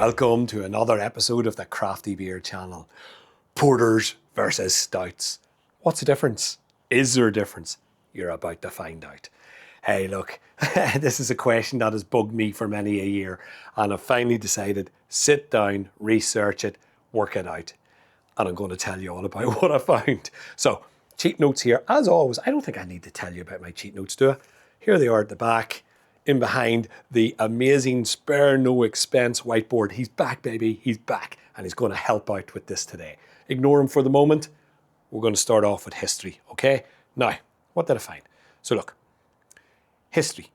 Welcome to another episode of the Crafty Beer channel. Porters versus stouts. What's the difference? Is there a difference? You're about to find out. Hey, look, this is a question that has bugged me for many a year, and I've finally decided, sit down, research it, work it out. And I'm going to tell you all about what I found. So, cheat notes here. As always, I don't think I need to tell you about my cheat notes, do I? Here they are at the back. In behind, the amazing spare no expense whiteboard. He's back, baby, he's back. And he's going to help out with this today. Ignore him for the moment. We're going to start off with history, okay? Now, what did I find? So look, history.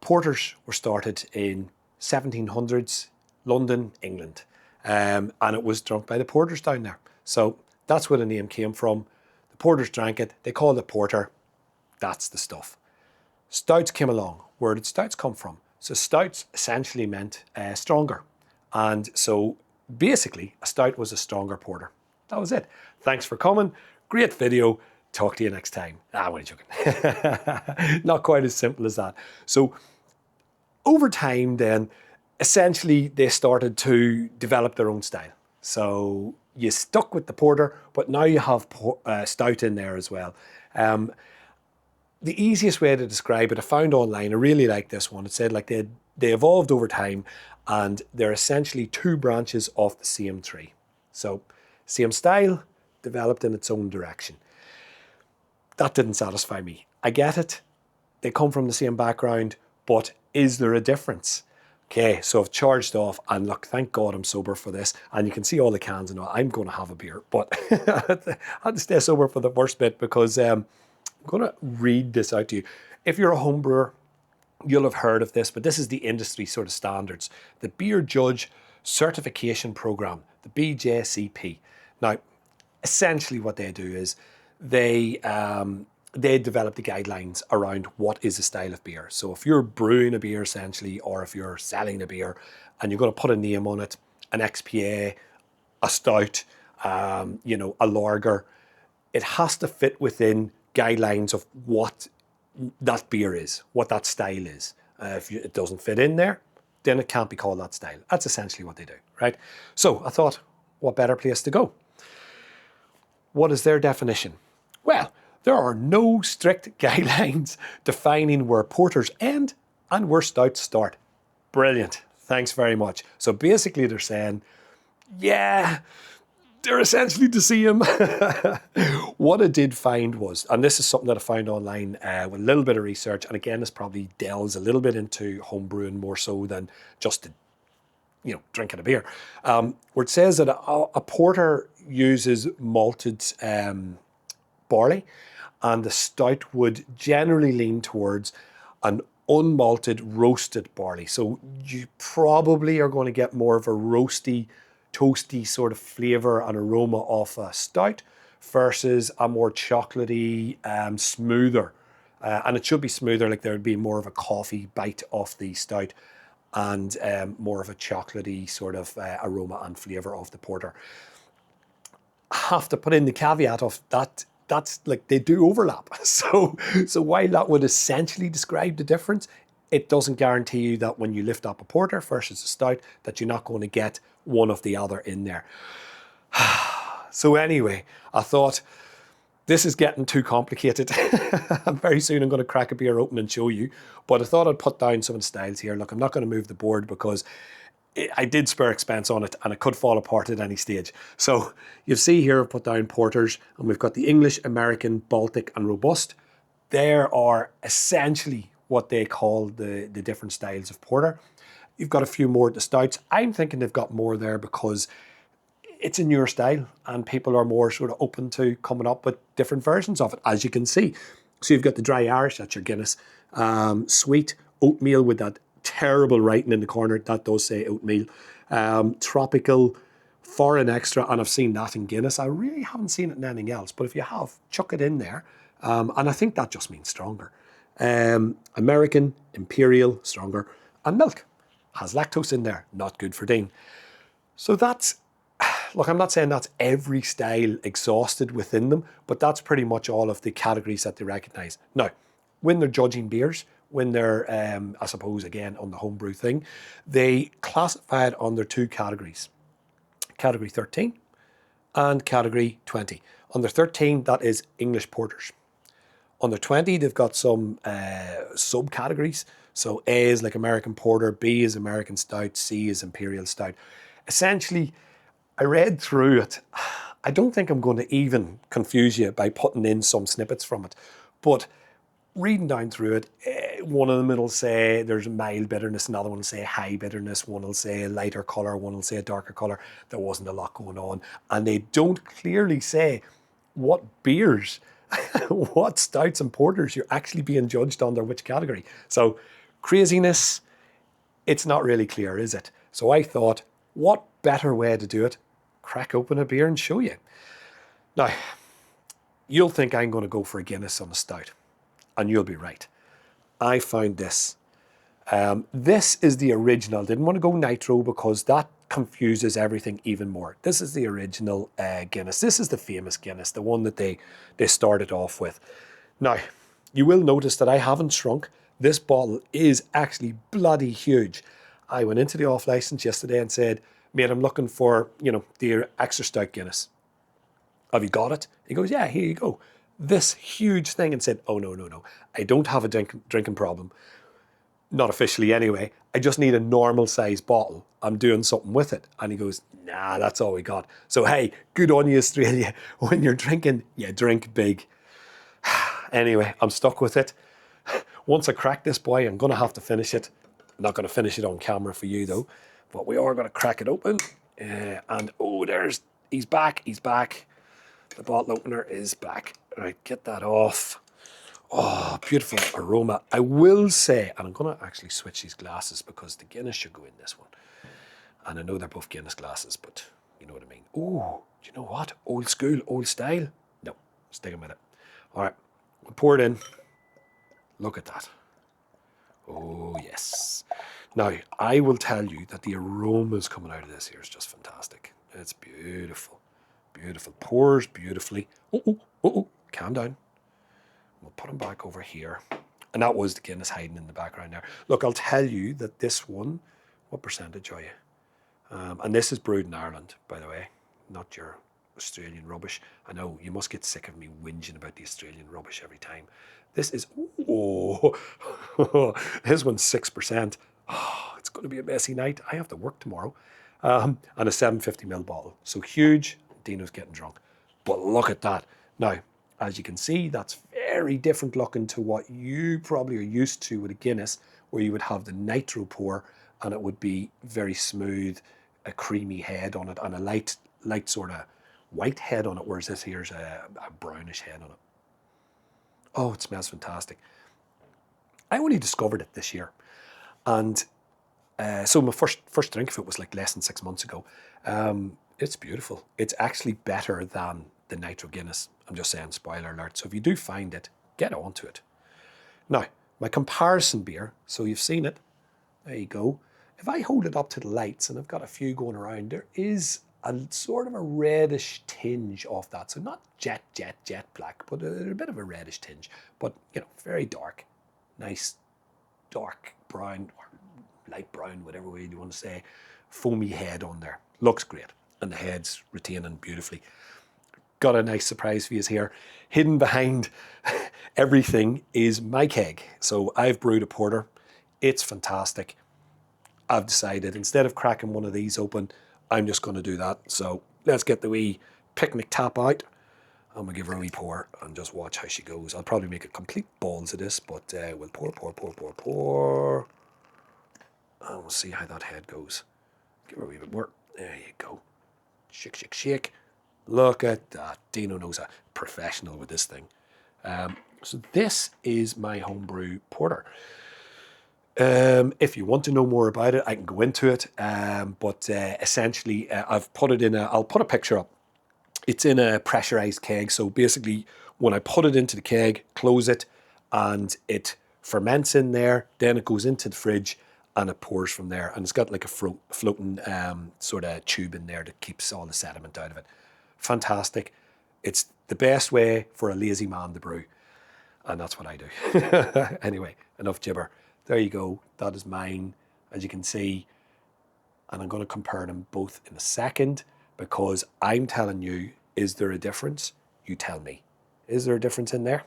Porters were started in 1700s, London, England. And it was drunk by the porters down there. So that's where the name came from. The porters drank it, they called it porter. That's the stuff. Stouts came along. Where did stouts come from? So stouts essentially meant stronger. And so basically a stout was a stronger porter. That was it. Thanks for coming. Great video. Talk to you next time. I'm only joking. Not quite as simple as that. So over time then, essentially they started to develop their own style. So you stuck with the porter, but now you have stout in there as well. The easiest way to describe it, I found online, I really like this one. It said like they evolved over time and they're essentially two branches of the same tree. So same style, developed in its own direction. That didn't satisfy me. I get it. They come from the same background, but is there a difference? Okay, so I've charged off and look, thank God I'm sober for this. And you can see all the cans and all. I'm going to have a beer, but I had to stay sober for the first bit because I'm going to read this out to you. If you're a home brewer, you'll have heard of this, but this is the industry sort of standards. The Beer Judge Certification Program, the BJCP. Now, essentially what they do is they develop the guidelines around what is a style of beer. So if you're brewing a beer essentially, or if you're selling a beer and you're going to put a name on it, an XPA, a stout, a lager, it has to fit within guidelines of what that beer is, what that style is. If it doesn't fit in there, then it can't be called that style. That's essentially what they do, right? So I thought, what better place to go? What is their definition? Well, there are no strict guidelines defining where porters end and where stouts start. Brilliant. Thanks very much. So basically they're saying, yeah, they're essentially the same. What I did find was, and this is something that I found online with a little bit of research, and again, this probably delves a little bit into home brewing more so than just drinking a beer, where it says that a porter uses malted barley, and the stout would generally lean towards an unmalted roasted barley. So you probably are going to get more of a roasty, toasty sort of flavour and aroma of a stout versus a more chocolatey, smoother. And it should be smoother, like there would be more of a coffee bite off the stout and more of a chocolatey sort of aroma and flavour of the porter. I have to put in the caveat of that. That's like they do overlap. So while that would essentially describe the difference, it doesn't guarantee you that when you lift up a porter versus a stout that you're not going to get one of the other in there. So anyway, I thought this is getting too complicated. Very soon I'm going to crack a beer open and show you. But I thought I'd put down some of the styles here. Look, I'm not going to move the board because I did spare expense on it and it could fall apart at any stage. So you see here I've put down porters, and we've got the English, American, Baltic and Robust. There are essentially what they call the different styles of porter. You've got a few more at the stouts. I'm thinking they've got more there because it's a newer style and people are more sort of open to coming up with different versions of it, as you can see. So you've got the dry Irish, that's your Guinness. Sweet oatmeal with that terrible writing in the corner, that does say oatmeal. Tropical, foreign extra, and I've seen that in Guinness. I really haven't seen it in anything else, but if you have, chuck it in there. And I think that just means stronger. American, Imperial, stronger, and milk. Has lactose in there, not good for Dean. So that's, look, I'm not saying that's every style exhausted within them, but that's pretty much all of the categories that they recognise. Now, when they're judging beers, when they're, I suppose, again, on the homebrew thing, they classify it under 2 categories. Category 13 and category 20. Under 13, that is English porters. Under 20, they've got some subcategories. So A is like American Porter, B is American Stout, C is Imperial Stout. Essentially, I read through it. I don't think I'm going to even confuse you by putting in some snippets from it. But reading down through it, one of them will say there's mild bitterness, another one will say high bitterness, one will say a lighter colour, one will say a darker colour. There wasn't a lot going on. And they don't clearly say what beers, what stouts and porters you're actually being judged under which category. So craziness, it's not really clear, is it? So I thought, what better way to do it? Crack open a beer and show you. Now, you'll think I'm going to go for a Guinness on a stout, and you'll be right. I found this. This is the original. Didn't want to go nitro because that confuses everything even more. This is the original Guinness. This is the famous Guinness, the one that they started off with. Now, you will notice that I haven't shrunk. This bottle is actually bloody huge. I went into the off license yesterday and said, mate, I'm looking for, the extra stout Guinness. Have you got it? He goes, yeah, here you go. This huge thing, and said, oh, no. I don't have a drinking problem. Not officially anyway. I just need a normal size bottle. I'm doing something with it. And he goes, nah, that's all we got. So, hey, good on you, Australia. When you're drinking, you drink big. Anyway, I'm stuck with it. Once I crack this boy, I'm going to have to finish it. I'm not going to finish it on camera for you, though. But we are going to crack it open. And, oh, he's back. The bottle opener is back. Right, get that off. Oh, beautiful aroma. I will say, and I'm going to actually switch these glasses because the Guinness should go in this one. And I know they're both Guinness glasses, but you know what I mean. Oh, do you know what? Old school, old style. No, sticking with it. All right, we'll pour it in. Look at that. Oh, yes. Now, I will tell you that the aromas coming out of this here is just fantastic. It's beautiful. Beautiful. Pours beautifully. Oh, calm down. We'll put them back over here. And that was the Guinness hiding in the background there. Look, I'll tell you that this one, what percentage are you? And this is brewed in Ireland, by the way, not your Australian rubbish. I know you must get sick of me whinging about the Australian rubbish every time. This is, this one's 6%. Oh, it's going to be a messy night. I have to work tomorrow. And a 750ml bottle. So huge. Dino's getting drunk. But look at that. Now, as you can see, that's very different looking to what you probably are used to with a Guinness, where you would have the nitro pour and it would be very smooth, a creamy head on it and a light sort of white head on it, whereas this here's a brownish head on it. Oh, it smells fantastic. I only discovered it this year. And so my first drink of it was like less than 6 months ago. It's beautiful. It's actually better than the Nitro Guinness. I'm just saying, spoiler alert. So if you do find it, get onto it. Now, my comparison beer, so you've seen it. There you go. If I hold it up to the lights, and I've got a few going around, there is a sort of a reddish tinge of that. So not jet black, but a bit of a reddish tinge. But, very dark. Nice, dark brown, or light brown, whatever way you want to say. Foamy head on there. Looks great. And the head's retaining beautifully. Got a nice surprise for you here. Hidden behind everything is my keg. So I've brewed a porter. It's fantastic. I've decided instead of cracking one of these open, I'm just going to do that. So let's get the wee picnic tap out. I'm going to give her a wee pour and just watch how she goes. I'll probably make a complete balls of this, but we'll pour. And we'll see how that head goes. Give her a wee bit more. There you go. Shake. Look at that. Dino knows a professional with this thing. So this is my homebrew porter. If you want to know more about it, I can go into it. But essentially, I've put it in I'll put a picture up. It's in a pressurized keg. So basically, when I put it into the keg, close it, and it ferments in there, then it goes into the fridge and it pours from there. And it's got like a floating sort of tube in there that keeps all the sediment out of it. Fantastic. It's the best way for a lazy man to brew. And that's what I do. Anyway, enough gibber. There you go. That is mine, as you can see. And I'm going to compare them both in a second, because I'm telling you, is there a difference? You tell me. Is there a difference in there?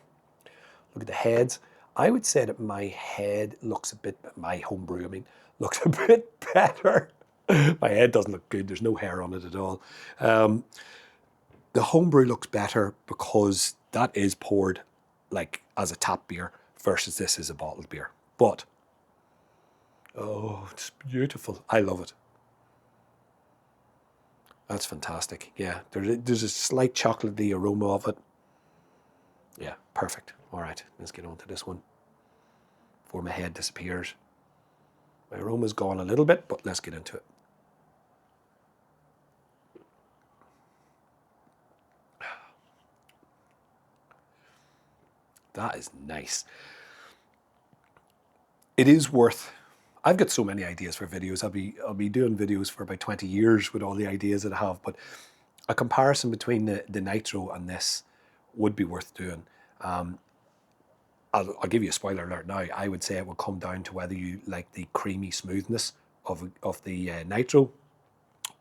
Look at the heads. I would say that my head looks a bit, my homebrew, I mean, looks a bit better. My head doesn't look good. There's no hair on it at all. The homebrew looks better because that is poured like as a tap beer versus this is a bottled beer. But, oh, it's beautiful. I love it. That's fantastic. Yeah, there's a slight chocolatey aroma of it. Yeah, perfect. All right, let's get on to this one before my head disappears. My aroma's gone a little bit, but let's get into it. That is nice. It is worth, I've got so many ideas for videos. I'll be doing videos for about 20 years with all the ideas that I have, but a comparison between the Nitro and this would be worth doing. I'll give you a spoiler alert now. I would say it will come down to whether you like the creamy smoothness of the Nitro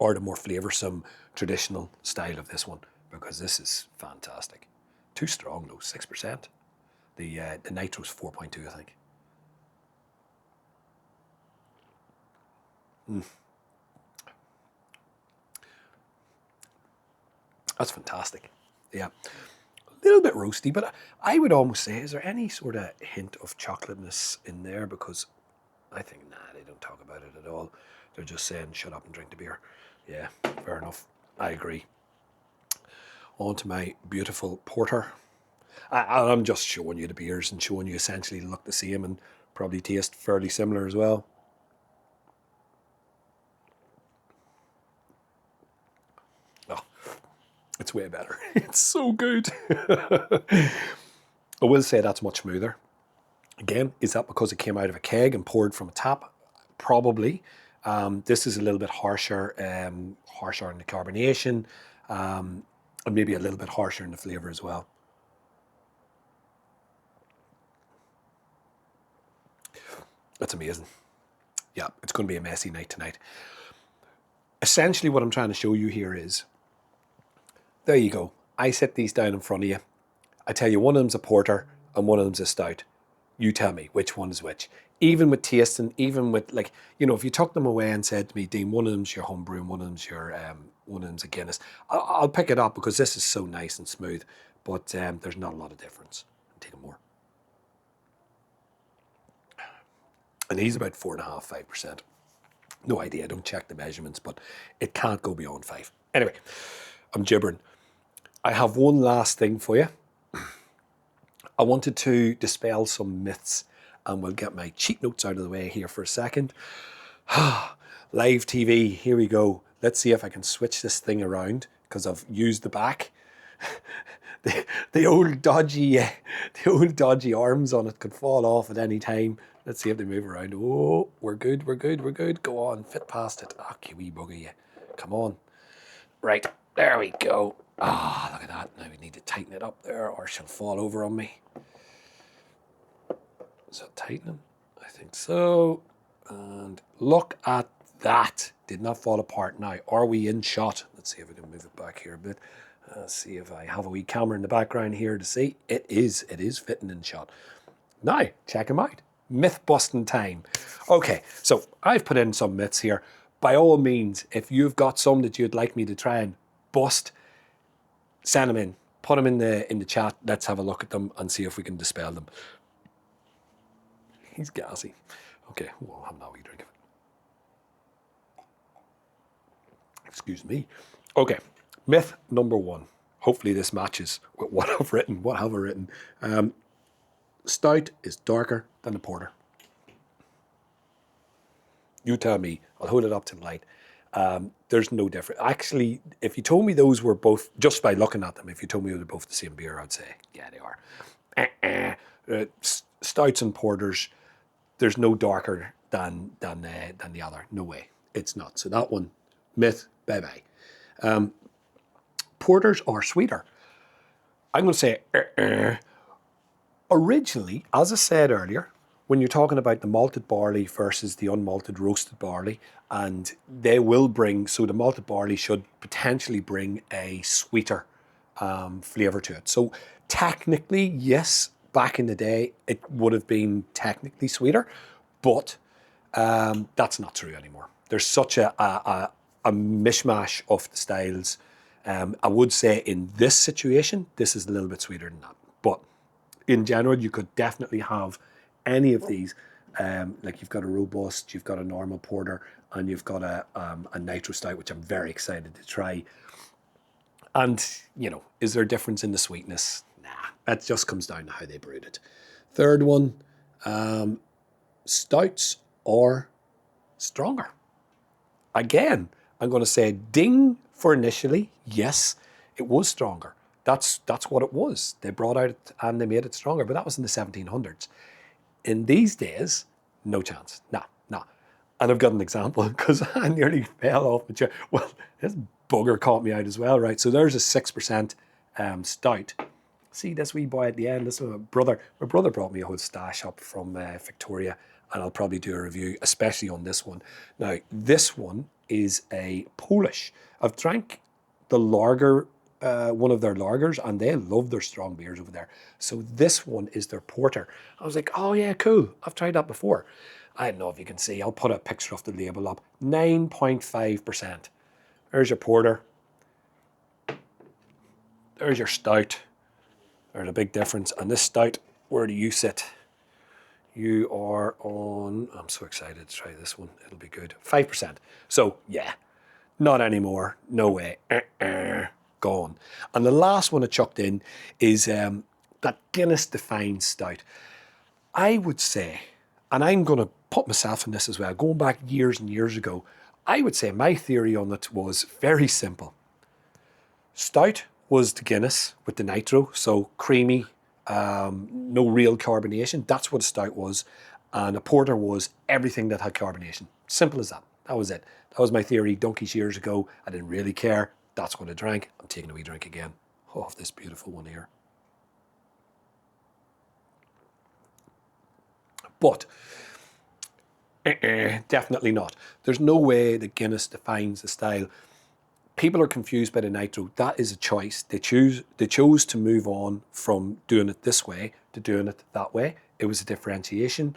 or the more flavoursome traditional style of this one, because this is fantastic. Too strong though, 6%. The Nitro's 4.2, I think. That's fantastic. Yeah. A little bit roasty, but I would almost say, is there any sort of hint of chocolateness in there? Because I think, nah, they don't talk about it at all. They're just saying, shut up and drink the beer. Yeah, fair enough. I agree. On to my beautiful porter. I'm just showing you the beers and showing you essentially look the same and probably taste fairly similar as well. Oh, it's way better. It's so good. I will say that's much smoother. Again, is that because it came out of a keg and poured from a tap? Probably. This is a little bit harsher, harsher in the carbonation, and maybe a little bit harsher in the flavour as well. That's amazing. Yeah, it's going to be a messy night tonight. Essentially what I'm trying to show you here is, there you go. I set these down in front of you. I tell you, one of them's a porter and one of them's a stout. You tell me which one is which. Even with tasting, even with like, you know, if you took them away and said to me, Dean, one of them's your homebrew and one of them's a Guinness, I'll pick it up because this is so nice and smooth. But there's not a lot of difference. I'm taking more. And he's about 4.5%, 5%. No idea, I don't check the measurements, but it can't go beyond 5. Anyway, I'm gibbering. I have one last thing for you. I wanted to dispel some myths, and we'll get my cheat notes out of the way here for a second. Live TV, here we go. Let's see if I can switch this thing around, because I've used the back. the old dodgy arms on it could fall off at any time. Let's see if they move around. Oh, we're good, we're good, we're good. Go on, fit past it. Ah, kiwi bugger you. Come on. Right, there we go. Ah, look at that. Now we need to tighten it up there or she'll fall over on me. Is that tightening? I think so. And look at that. Did not fall apart. Now, are we in shot? Let's see if we can move it back here a bit. See if I have a wee camera in the background here to see. It is fitting in shot. Now, check them out. Myth busting time. Okay, so I've put in some myths here. By all means, if you've got some that you'd like me to try and bust, send them in. Put them in the chat. Let's have a look at them and see if we can dispel them. He's gassy. Okay, we'll have a wee drink of it. Excuse me. Okay, myth number 1. Hopefully this matches with what I've written. What have I written? Stout is darker than the porter. You tell me. I'll hold it up to the light. There's no difference. Actually, if you told me those were both, just by looking at them, if you told me they were both the same beer, I'd say, yeah, they are. Stouts and porters, there's no darker than the other. No way. It's not. So that one, myth, bye-bye. Porters are sweeter. I'm going to say, Originally, as I said earlier, when you're talking about the malted barley versus the unmalted roasted barley, and they will bring, so the malted barley should potentially bring a sweeter flavour to it. So technically, yes, back in the day, it would have been technically sweeter, but that's not true anymore. There's such a mishmash of the styles. I would say in this situation, this is a little bit sweeter than that. But in general, you could definitely have any of these. Like you've got a robust, you've got a normal porter, and you've got a nitro stout, which I'm very excited to try. And, you know, is there a difference in the sweetness? Nah, it just comes down to how they brewed it. Third one, stouts are stronger. Again, I'm going to say ding for initially. Yes, it was stronger. That's what it was. They brought out it and they made it stronger, but that was in the 1700s. In these days, no chance. Nah. And I've got an example because I nearly fell off my chair. Well, this bugger caught me out as well, right? So there's a 6% stout. See this wee boy at the end? This is my brother. My brother brought me a whole stash up from Victoria, and I'll probably do a review, especially on this one. Now, this one is a Polish. I've drank the lager, one of their lagers, and they love their strong beers over there. So this one is their porter. I was like, oh yeah, cool. I've tried that before. I don't know if you can see. I'll put a picture of the label up. 9.5%. There's your porter. There's your stout. There's a big difference. And this stout, where do you sit? You are on, I'm so excited to try this one. It'll be good. 5%. So yeah, not anymore. No way. Gone. And the last one I chucked in is that Guinness Defined Stout. I would say, and I'm going to put myself in this as well, going back years and years ago, I would say my theory on it was very simple. Stout was the Guinness with the nitro, so creamy, no real carbonation. That's what a stout was. And a porter was everything that had carbonation. Simple as that. That was it. That was my theory donkeys years ago. I didn't really care. That's what I drank. I'm taking a wee drink again. Oh, this beautiful one here. But definitely not. There's no way that Guinness defines the style. People are confused by the nitro. That is a choice. They chose to move on from doing it this way to doing it that way. It was a differentiation.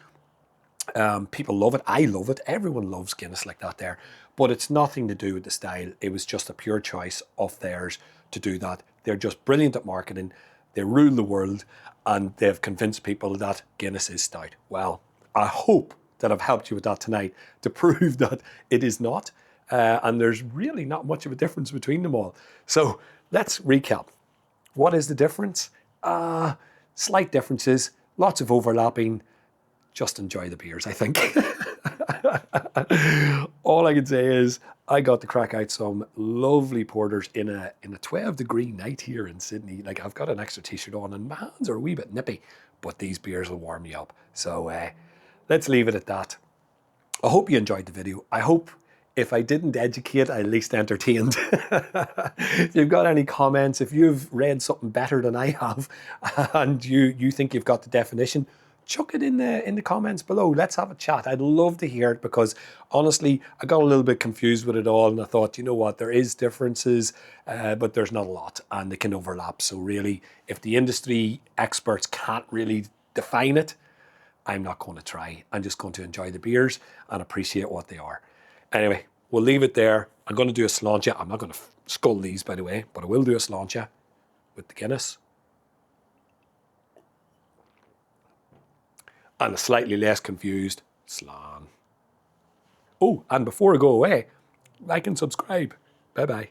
People love it. I love it. Everyone loves Guinness like that there. But it's nothing to do with the style. It was just a pure choice of theirs to do that. They're just brilliant at marketing. They rule the world, and they've convinced people that Guinness is stout. Well, I hope that I've helped you with that tonight to prove that it is not. And there's really not much of a difference between them all. So let's recap. What is the difference? Slight differences, lots of overlapping. Just enjoy the beers, I think. All I can say is I got to crack out some lovely porters in a 12-degree night here in Sydney. Like, I've got an extra t-shirt on and my hands are a wee bit nippy, but these beers will warm me up. So let's leave it at that. I hope you enjoyed the video. I hope if I didn't educate, I at least entertained. If you've got any comments, if you've read something better than I have and you think you've got the definition, chuck it in the comments below. Let's have a chat. I'd love to hear it because honestly, I got a little bit confused with it all and I thought, you know what, there is differences, but there's not a lot and they can overlap. So really, if the industry experts can't really define it, I'm not going to try. I'm just going to enjoy the beers and appreciate what they are. Anyway, we'll leave it there. I'm going to do a sláinte. I'm not going to scull these, by the way, but I will do a sláinte with the Guinness. And a slightly less confused slán. Oh, and before I go away, like and subscribe. Bye-bye.